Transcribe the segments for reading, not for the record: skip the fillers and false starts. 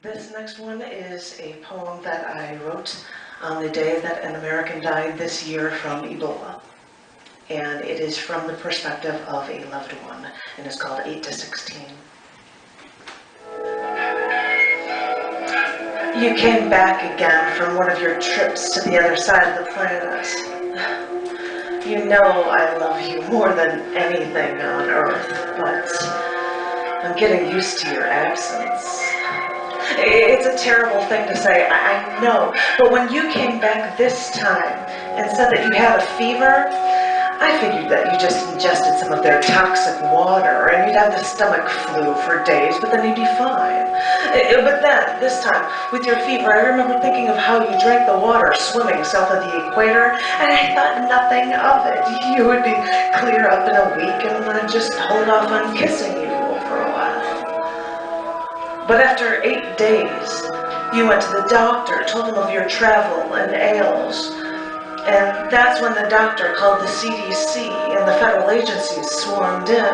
This next one is a poem that I wrote on the day that an American died this year from Ebola. And it is from the perspective of a loved one, and it's called 8 to 16. You came back again from one of your trips to the other side of the planet. You know I love you more than anything on Earth, but I'm getting used to your absence. It's a terrible thing to say, I know, but when you came back this time and said that you had a fever, I figured that you just ingested some of their toxic water and you'd have the stomach flu for days, but then you'd be fine. But then, this time, with your fever, I remember thinking of how you drank the water swimming south of the equator, and I thought nothing of it. You would be clear up in a week and I'd just hold off on kissing you for a while. But after 8 days, you went to the doctor, told him of your travel and ails. And that's when the doctor called the CDC and the federal agencies swarmed in.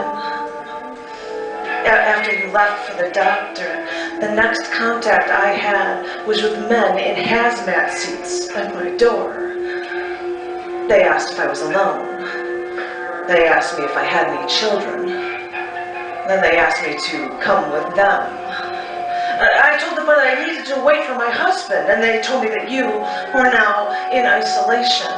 After you left for the doctor, the next contact I had was with men in hazmat suits at my door. They asked if I was alone. They asked me if I had any children. Then they asked me to come with them. I told them that I needed to wait for my husband, and they told me that you were now in isolation.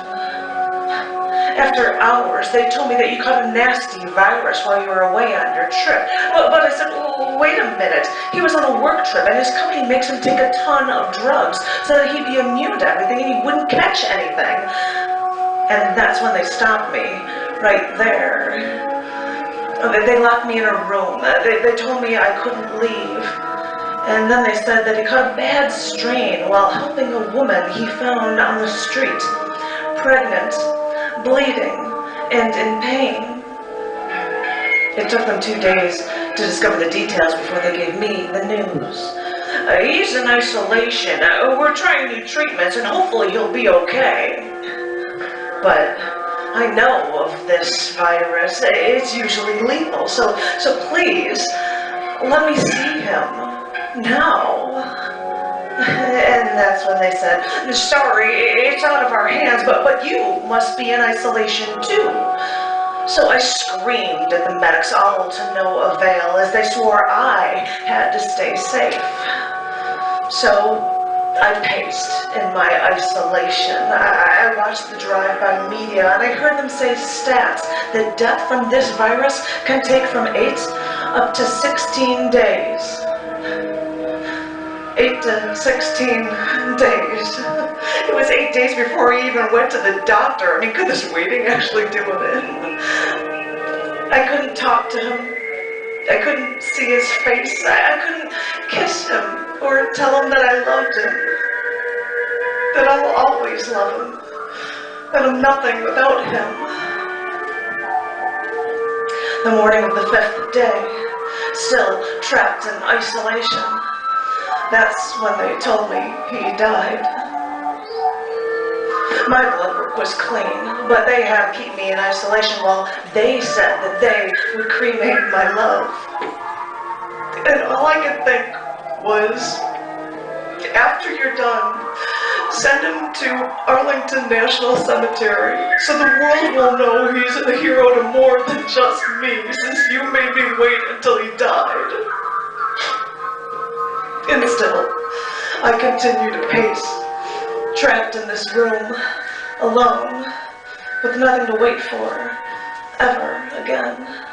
After hours, they told me that you caught a nasty virus while you were away on your trip. But I said, oh, wait a minute. He was on a work trip, and his company makes him take a ton of drugs so that he'd be immune to everything and he wouldn't catch anything. And that's when they stopped me, right there. They locked me in a room. They told me I couldn't leave. And then they said that he caught a bad strain while helping a woman he found on the street, pregnant, bleeding, and in pain. It took them 2 days to discover the details before they gave me the news. He's in isolation. We're trying new treatments and hopefully he'll be okay. But I know of this virus. It's usually lethal, so please, let me see him. Now. And that's when they said, sorry, it's out of our hands, but you must be in isolation too. So I screamed at the medics, all to no avail, as they swore I had to stay safe. So I paced in my isolation. I watched the drive-by media, and I heard them say stats that death from this virus can take from 8 up to 16 days. 8 to 16 days. It was 8 days before he even went to the doctor. I mean, could this waiting actually do it? I couldn't talk to him. I couldn't see his face. I couldn't kiss him or tell him that I loved him. That I'll always love him. That I'm nothing without him. The morning of the 5th day, still trapped in isolation. That's when they told me he died. My blood work was clean, but they had to keep me in isolation while they said that they would cremate my love. And all I could think was, after you're done, send him to Arlington National Cemetery so the world will know he's a hero to more than just me, since you made me wait until he died. And still, I continue to pace, trapped in this room, alone, with nothing to wait for, ever again.